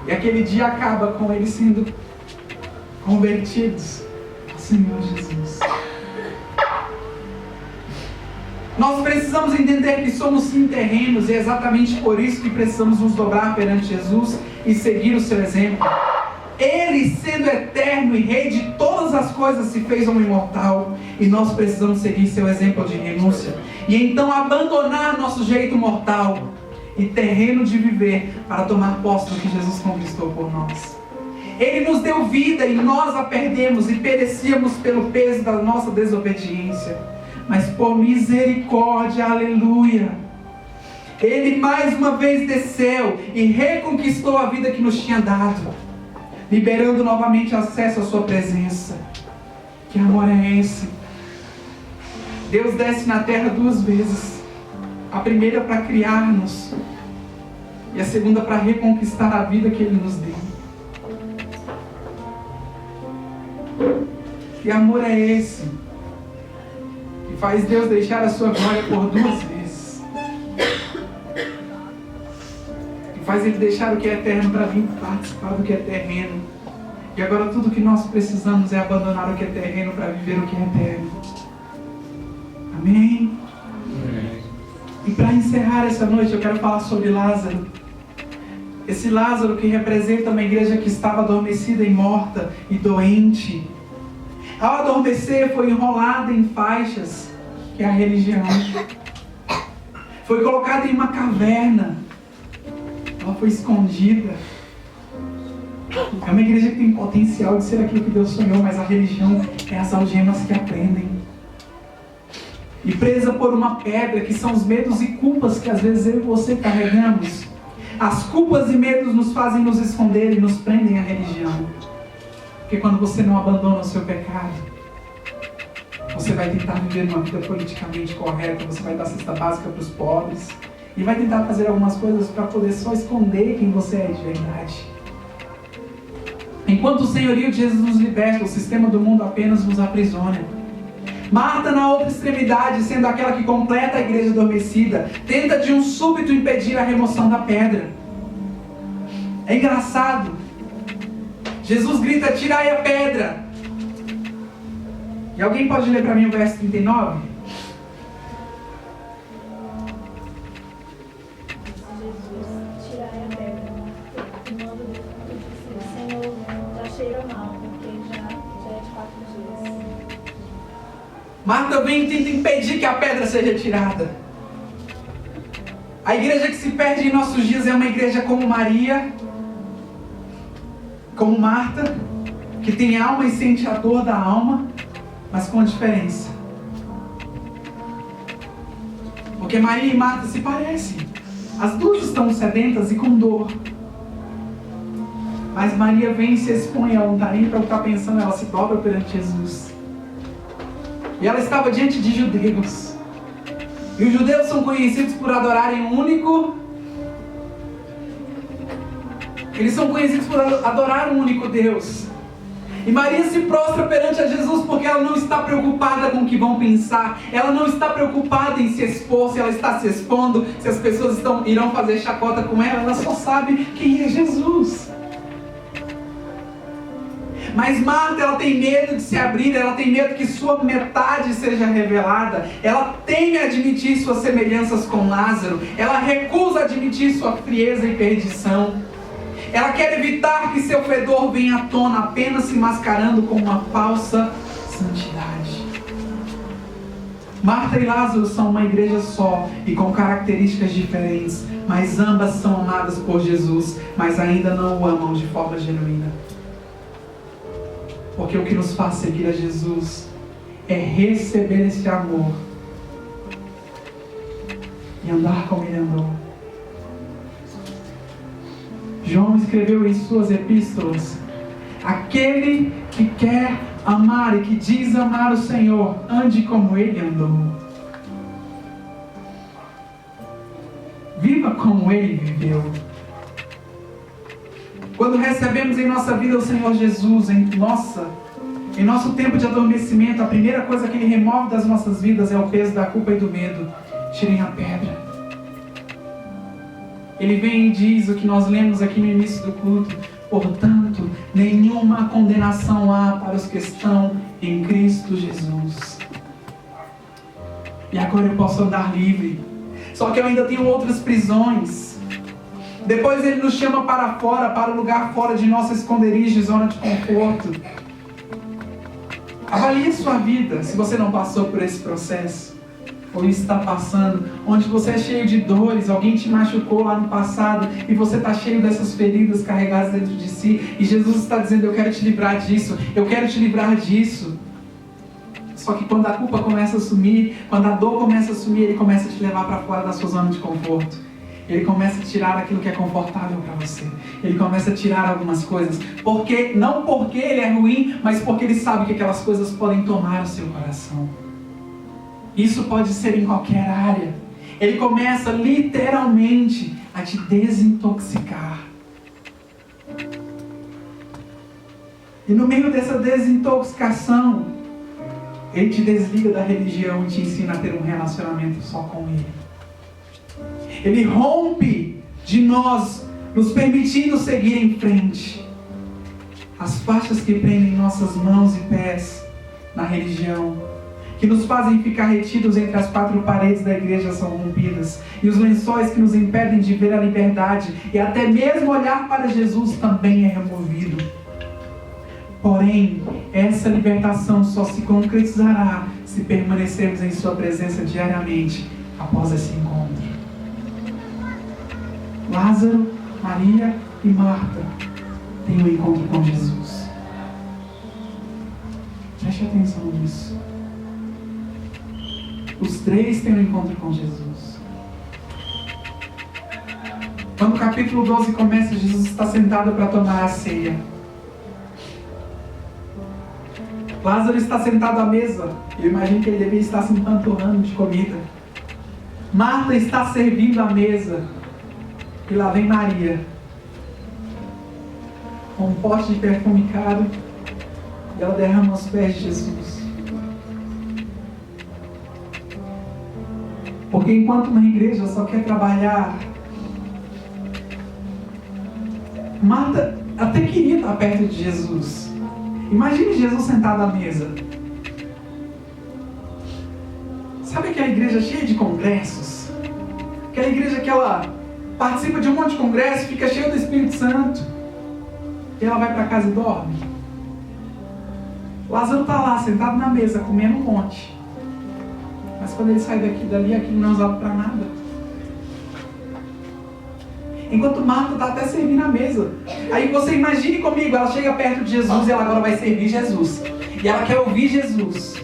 E aquele dia acaba com ele sendo convertidos ao Senhor Jesus. Nós precisamos entender que somos sim terrenos e é exatamente por isso que precisamos nos dobrar perante Jesus e seguir o seu exemplo. Ele, sendo eterno e rei de todas as coisas, se fez homem mortal e nós precisamos seguir seu exemplo de renúncia e então abandonar nosso jeito mortal e terreno de viver para tomar posse do que Jesus conquistou por nós. Ele nos deu vida e nós a perdemos e perecíamos pelo peso da nossa desobediência. Mas por misericórdia, aleluia, Ele mais uma vez desceu e reconquistou a vida que nos tinha dado, liberando novamente acesso à sua presença. Que amor é esse? Deus desce na terra 2 vezes. A primeira para criar-nos e a segunda para reconquistar a vida que Ele nos deu. Que amor é esse? Que faz Deus deixar a sua glória por 2 vezes. Que faz Ele deixar o que é eterno para vir participar do que é terreno. E agora tudo que nós precisamos é abandonar o que é terreno para viver o que é eterno. Amém? Amém. E para encerrar essa noite eu quero falar sobre Lázaro. Esse Lázaro que representa uma igreja que estava adormecida e morta e doente. Ao adormecer foi enrolada em faixas, que é a religião. Foi colocada em uma caverna. Ela foi escondida. É uma igreja que tem potencial de ser aquilo que Deus sonhou, mas a religião é as algemas que aprendem. E presa por uma pedra, que são os medos e culpas que às vezes eu e você carregamos. As culpas e medos nos fazem nos esconder e nos prendem à religião. Porque quando você não abandona o seu pecado, você vai tentar viver uma vida politicamente correta, você vai dar cesta básica para os pobres, e vai tentar fazer algumas coisas para poder só esconder quem você é de verdade. Enquanto o senhorio de Jesus nos liberta, o sistema do mundo apenas nos aprisiona. Marta, na outra extremidade, sendo aquela que completa a igreja adormecida, tenta de um súbito impedir a remoção da pedra. É engraçado. Jesus grita: tirai a pedra. E alguém pode ler para mim o verso 39? Jesus, tirai a pedra. O nome do Senhor já cheira mal, porque já é de 4 dias. Marta vem e tenta impedir que a pedra seja tirada. A igreja que se perde em nossos dias é uma igreja como Maria, como Marta, que tem alma e sente a dor da alma, mas com diferença. Porque Maria e Marta se parecem. As duas estão sedentas e com dor. Mas Maria vem e se expõe, ela não está nem para o que está pensando, ela se dobra perante Jesus. E ela estava diante de judeus. E os judeus são conhecidos por adorarem um único. Eles são conhecidos por adorar um único Deus. E Maria se prostra perante a Jesus porque ela não está preocupada com o que vão pensar. Ela não está preocupada em se expor, se ela está se expondo, se as pessoas irão fazer chacota com ela. Ela só sabe quem é Jesus. Mas Marta, ela tem medo de se abrir, ela tem medo que sua metade seja revelada. Ela teme admitir suas semelhanças com Lázaro. Ela recusa admitir sua frieza e perdição. Ela quer evitar que seu fedor venha à tona, apenas se mascarando com uma falsa santidade. Marta e Lázaro são uma igreja só e com características diferentes, mas ambas são amadas por Jesus, mas ainda não o amam de forma genuína. Porque o que nos faz seguir a Jesus é receber esse amor e andar como Ele andou. João escreveu em suas epístolas: aquele que quer amar e que diz amar o Senhor, ande como Ele andou. Viva como Ele viveu. Quando recebemos em nossa vida o Senhor Jesus, em nosso tempo de adormecimento, a primeira coisa que Ele remove das nossas vidas é o peso da culpa e do medo. Tirem a pedra. Ele vem e diz o que nós lemos aqui no início do culto: Portanto, nenhuma condenação há para os que estão em Cristo Jesus. E agora eu posso andar livre. Só que eu ainda tenho outras prisões. Depois Ele nos chama para fora, para o lugar fora de nosso esconderijo e zona de conforto. Avalie a sua vida, se você não passou por esse processo, ou está passando, onde você é cheio de dores, alguém te machucou lá no passado, e você está cheio dessas feridas carregadas dentro de si, e Jesus está dizendo, eu quero te livrar disso, eu quero te livrar disso. Só que quando a culpa começa a sumir, quando a dor começa a sumir, Ele começa a te levar para fora da sua zona de conforto. Ele começa a tirar aquilo que é confortável para você. Ele começa a tirar algumas coisas. Não porque Ele é ruim, mas porque Ele sabe que aquelas coisas podem tomar o seu coração. Isso pode ser em qualquer área. Ele começa literalmente a te desintoxicar. E no meio dessa desintoxicação, Ele te desliga da religião e te ensina a ter um relacionamento só com Ele. Ele rompe de nós, nos permitindo seguir em frente. As faixas que prendem nossas mãos e pés na religião, que nos fazem ficar retidos entre as quatro paredes da igreja, são rompidas. E os lençóis que nos impedem de ver a liberdade e até mesmo olhar para Jesus também é removido. Porém, essa libertação só se concretizará se permanecermos em Sua presença diariamente após esse encontro. Lázaro, Maria e Marta têm um encontro com Jesus. Preste atenção nisso. Os três têm um encontro com Jesus. Quando o capítulo 12 começa, Jesus está sentado para tomar a ceia. Lázaro está sentado à mesa. Eu imagino que ele devia estar se empanturrando de comida. Marta está servindo a mesa. E lá vem Maria, com um pote de perfume caro, e ela derrama aos pés de Jesus. Porque enquanto uma igreja só quer trabalhar, Marta até queria estar perto de Jesus. Imagine Jesus sentado à mesa. Sabe aquela igreja cheia de congressos? Aquela igreja que ela participa de um monte de congresso, fica cheio do Espírito Santo, e ela vai para casa e dorme. Lázaro está lá, sentado na mesa, comendo um monte. Mas quando ele sai dali, aquilo não é usado para nada. Enquanto Marta está até servindo a mesa. Aí você imagine comigo, ela chega perto de Jesus e ela agora vai servir Jesus. E ela quer ouvir Jesus.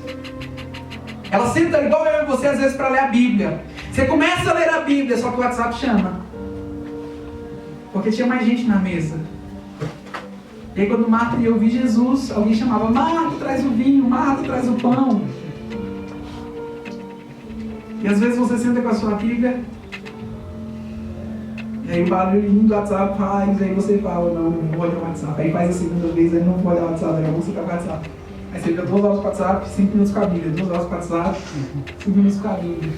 Ela senta igual eu e você às vezes para ler a Bíblia. Você começa a ler a Bíblia, só que o WhatsApp chama. Porque tinha mais gente na mesa. E aí quando Marta ia ouvir Jesus, alguém chamava, Marta, traz o vinho, Marta, traz o pão. E às vezes você senta com a sua Bíblia, e aí o barulhinho do WhatsApp faz, aí você fala, não vou olhar o WhatsApp. Aí faz a segunda vez, aí não vou olhar o WhatsApp, daqui a pouco você tá com o WhatsApp. Aí você fica 2 horas com o WhatsApp, 5 minutos com a Bíblia, 2 horas com o WhatsApp, 5 minutos com a Bíblia.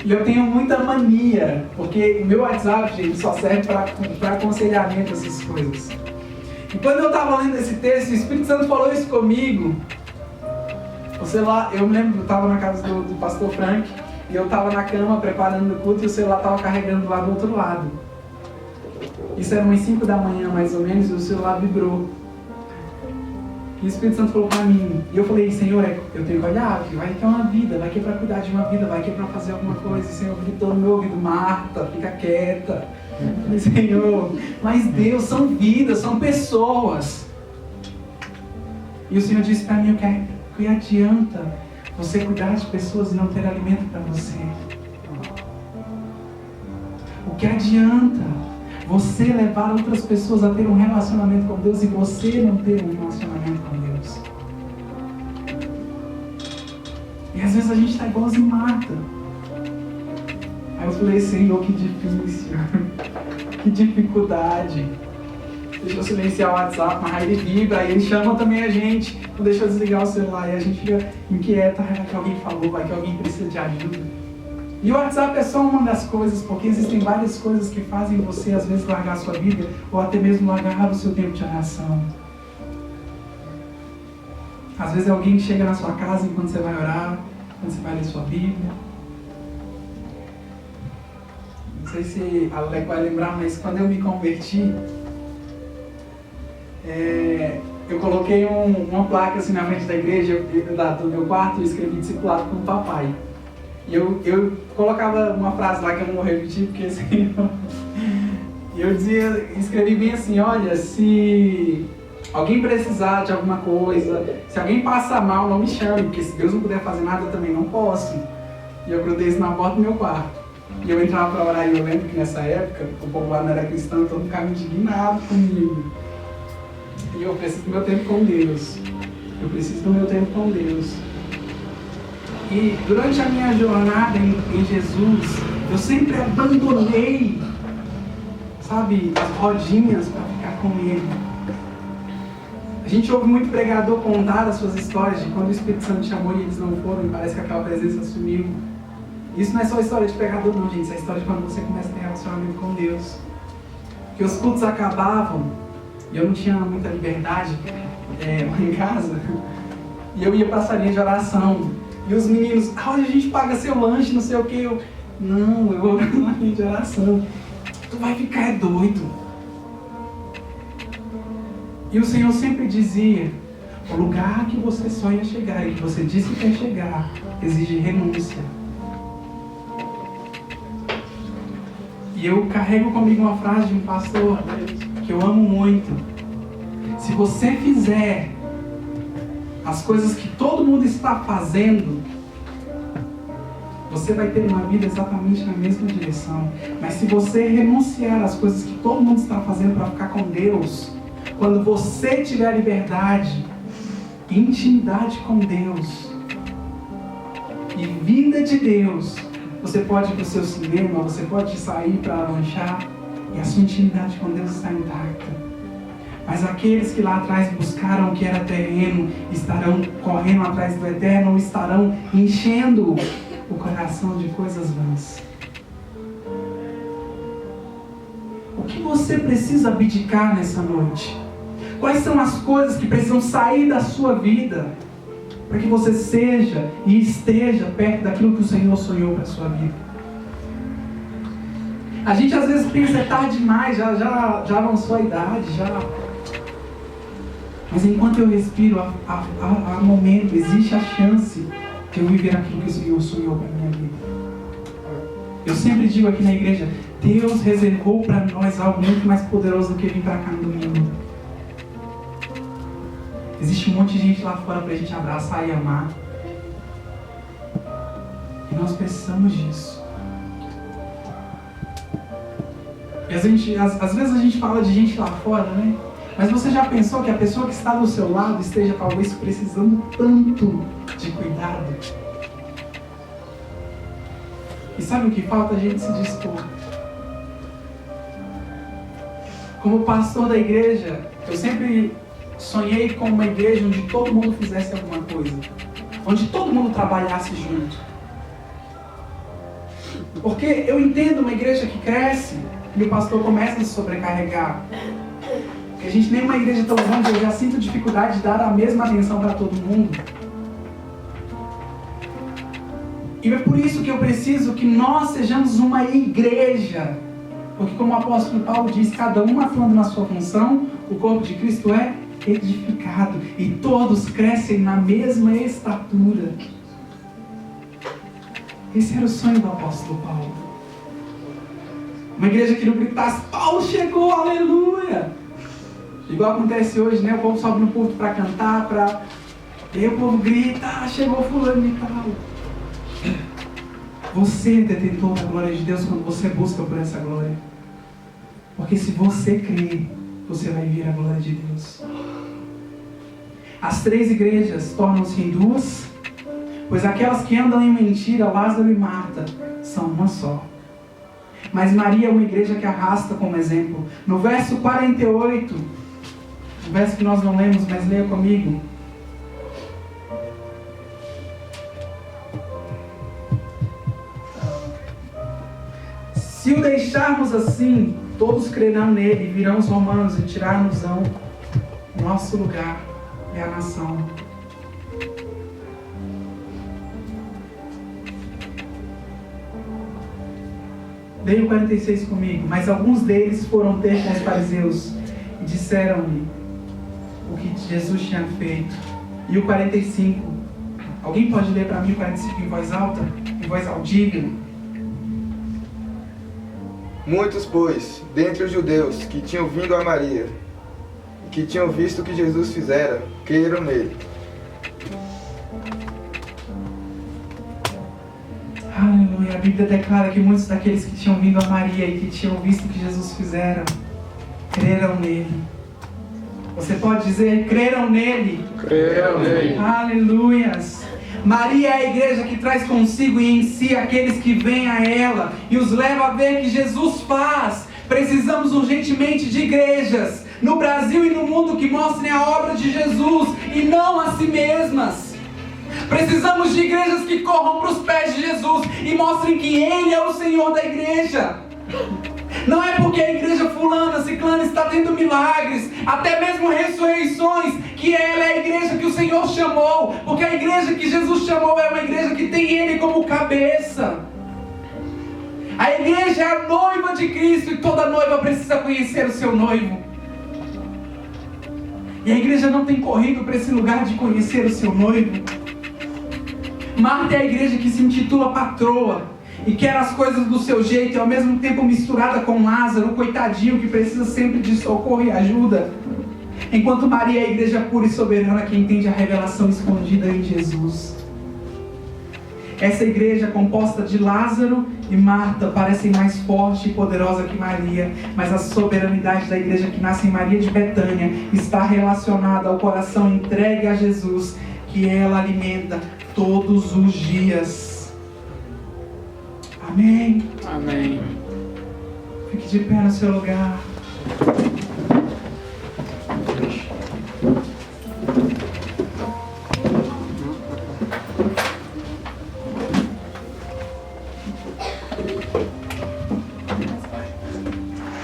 E eu tenho muita mania, porque o meu WhatsApp, gente, só serve para aconselhamento, essas coisas. E quando eu estava lendo esse texto, o Espírito Santo falou isso comigo. O celular, eu me lembro, eu estava na casa do pastor Frank, e eu estava na cama preparando o culto, e o celular estava carregando lá do outro lado. Isso era umas 5 da manhã, mais ou menos, e o celular vibrou. E o Espírito Santo falou para mim, e eu falei, Senhor, eu tenho que olhar, vai que é uma vida, vai que é para cuidar de uma vida, vai que é para fazer alguma coisa. E o Senhor gritou no meu ouvido, Marta, fica quieta. Eu falei, Senhor, mas Deus, são vidas, são pessoas. E o Senhor disse para mim, o que adianta você cuidar de pessoas e não ter alimento para você? O que adianta você levar outras pessoas a ter um relacionamento com Deus e você não ter um relacionamento com Deus? E às vezes a gente está igualzinho Marta. Aí eu falei, Senhor, que difícil, que dificuldade. Deixa eu silenciar o WhatsApp, mas aí ele vibra, aí ele chama também a gente. Não deixa eu desligar o celular, e a gente fica inquieta, vai que alguém falou, vai que alguém precisa de ajuda. E o WhatsApp é só uma das coisas, porque existem várias coisas que fazem você, às vezes, largar a sua vida, ou até mesmo largar o seu tempo de oração. Às vezes alguém chega na sua casa enquanto você vai orar, quando você vai ler sua Bíblia. Não sei se a Alec vai lembrar, mas quando eu me converti, eu coloquei uma placa assim na frente da igreja, do meu quarto, e escrevi discipulado com o papai. E eu colocava uma frase lá que eu não vou repetir, porque assim, eu escrevi bem assim: olha, se alguém precisar de alguma coisa, se alguém passar mal, não me chame, porque se Deus não puder fazer nada, eu também não posso. E eu grudei isso na porta do meu quarto. E eu entrava para orar, e eu lembro que nessa época, o povo lá não era cristão, todo mundo ficava indignado comigo. E eu preciso do meu tempo com Deus. Eu preciso do meu tempo com Deus. E durante a minha jornada em Jesus, eu sempre abandonei, sabe, as rodinhas para ficar com Ele. A gente ouve muito pregador contar as suas histórias de quando o Espírito Santo chamou e eles não foram, e parece que aquela presença sumiu. Isso não é só história de pregador não, gente. Isso é história de quando você começa a ter relacionamento com Deus. Que os cultos acabavam, e eu não tinha muita liberdade lá em casa, e eu ia para a salinha de oração. E os meninos, olha, a gente paga seu lanche, não sei o que. Não, eu vou na linha de oração. Tu vai ficar doido. E o Senhor sempre dizia: o lugar que você sonha chegar e que você disse que quer chegar, exige renúncia. E eu carrego comigo uma frase de um pastor que eu amo muito: se você fizer as coisas que todo mundo está fazendo, você vai ter uma vida exatamente na mesma direção. Mas se você renunciar às coisas que todo mundo está fazendo para ficar com Deus, quando você tiver liberdade, intimidade com Deus e vida de Deus, você pode ir para o seu cinema, você pode sair para lanchar, e a sua intimidade com Deus está intacta. Mas aqueles que lá atrás buscaram o que era terreno, estarão correndo atrás do eterno, ou estarão enchendo o coração de coisas vãs. O que você precisa abdicar nessa noite? Quais são as coisas que precisam sair da sua vida para que você seja e esteja perto daquilo que o Senhor sonhou para a sua vida? A gente às vezes pensa, é tarde demais, já avançou a idade, Mas enquanto eu respiro, há momento, existe a chance de eu viver aquilo que o Senhor sonhou para a minha vida. Eu sempre digo aqui na igreja: Deus reservou para nós algo muito mais poderoso do que vir para cá no domingo. Existe um monte de gente lá fora para a gente abraçar e amar. E nós precisamos disso. E às vezes a gente fala de gente lá fora, né? Mas você já pensou que a pessoa que está do seu lado esteja talvez precisando tanto de cuidado? E sabe o que falta? A gente se dispor. Como pastor da igreja, eu sempre sonhei com uma igreja onde todo mundo fizesse alguma coisa, onde todo mundo trabalhasse junto. Porque eu entendo uma igreja que cresce e o pastor começa a se sobrecarregar. Porque a gente nem uma igreja tão grande, eu já sinto dificuldade de dar a mesma atenção para todo mundo. E é por isso que eu preciso que nós sejamos uma igreja. Porque como o apóstolo Paulo diz, cada um atuando na sua função, o corpo de Cristo é edificado. E todos crescem na mesma estatura. Esse era o sonho do apóstolo Paulo. Uma igreja que não gritasse: Paulo chegou, aleluia! Igual acontece hoje, né? O povo sobe no púlpito para cantar, e aí o povo grita: chegou fulano e tal. Você é detentor da glória de Deus quando você busca por essa glória. Porque se você crer, você vai ver a glória de Deus. As 3 igrejas tornam-se em 2, pois aquelas que andam em mentira, Lázaro e Marta, são uma só. Mas Maria é uma igreja que arrasta como exemplo. No verso 48, o verso que nós não lemos, mas leia comigo. Se o deixarmos assim, todos crerão nele, virão os romanos e tirar-nos-ão o nosso lugar e a nação. Leia o 46 comigo. Mas alguns deles foram ter com os fariseus e disseram-lhe o que Jesus tinha feito. E o 45, alguém pode ler para mim o 45 em voz alta? Em voz audível? Muitos, pois, dentre os judeus que tinham vindo a Maria, e que tinham visto o que Jesus fizera, creram nele. Aleluia. A Bíblia declara que muitos daqueles que tinham vindo a Maria e que tinham visto o que Jesus fizera, creram nele. Você pode dizer, creram nele? Creram nele. Aleluias. Maria é a igreja que traz consigo e em si aqueles que vêm a ela e os leva a ver que Jesus faz. Precisamos urgentemente de igrejas no Brasil e no mundo que mostrem a obra de Jesus e não a si mesmas. Precisamos de igrejas que corram para os pés de Jesus e mostrem que Ele é o Senhor da igreja. Não é porque a igreja fulana, ciclana está tendo milagres, até mesmo ressurreições, que ela é a igreja que o Senhor chamou. Porque a igreja que Jesus chamou é uma igreja que tem Ele como cabeça. A igreja é a noiva de Cristo e toda noiva precisa conhecer o seu noivo. E a igreja não tem corrido para esse lugar de conhecer o seu noivo. Marta é a igreja que se intitula patroa e quer as coisas do seu jeito e ao mesmo tempo misturada com Lázaro, o coitadinho que precisa sempre de socorro e ajuda. Enquanto Maria é a igreja pura e soberana que entende a revelação escondida em Jesus. Essa igreja composta de Lázaro e Marta parece mais forte e poderosa que Maria, mas a soberanidade da igreja que nasce em Maria de Betânia está relacionada ao coração entregue a Jesus, que ela alimenta todos os dias. Amém? Amém. Fique de pé no seu lugar.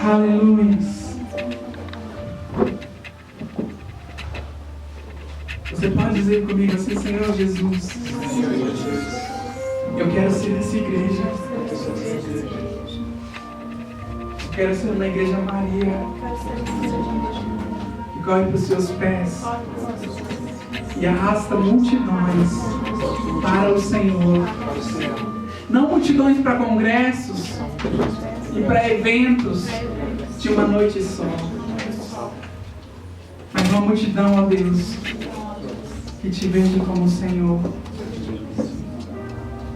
Aleluia. Você pode dizer comigo assim, Senhor Jesus, eu quero ser essa igreja. Eu quero ser uma igreja Maria que corre para os seus pés e arrasta multidões para o Senhor. Não multidões para congressos e para eventos de uma noite só, mas uma multidão, ó Deus, que te veja como Senhor.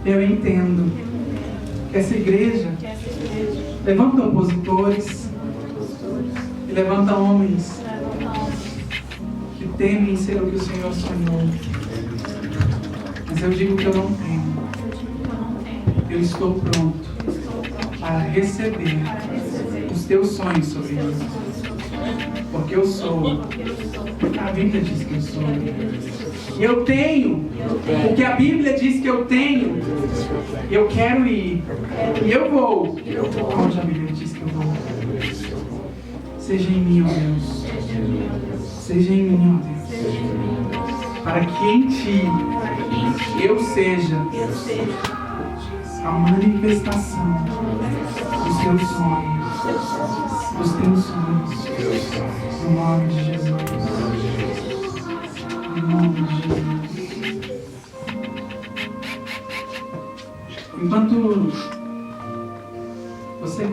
Eu entendo que essa igreja levanta opositores e levanta homens que temem ser o que o Senhor sonhou. Mas eu digo que eu não temo. Eu estou pronto para receber os teus sonhos sobre mim. Porque eu sou. A Bíblia diz que eu sou. E eu tenho. Porque a Bíblia diz que eu tenho. Eu quero ir. E eu vou. Onde a Bíblia diz que eu vou. Seja em mim, ó Deus. Seja em mim, ó Deus. Para que em ti eu seja a manifestação dos teus sonhos. Dos teus sonhos. No nome de Jesus. No nome de Jesus. Enquanto você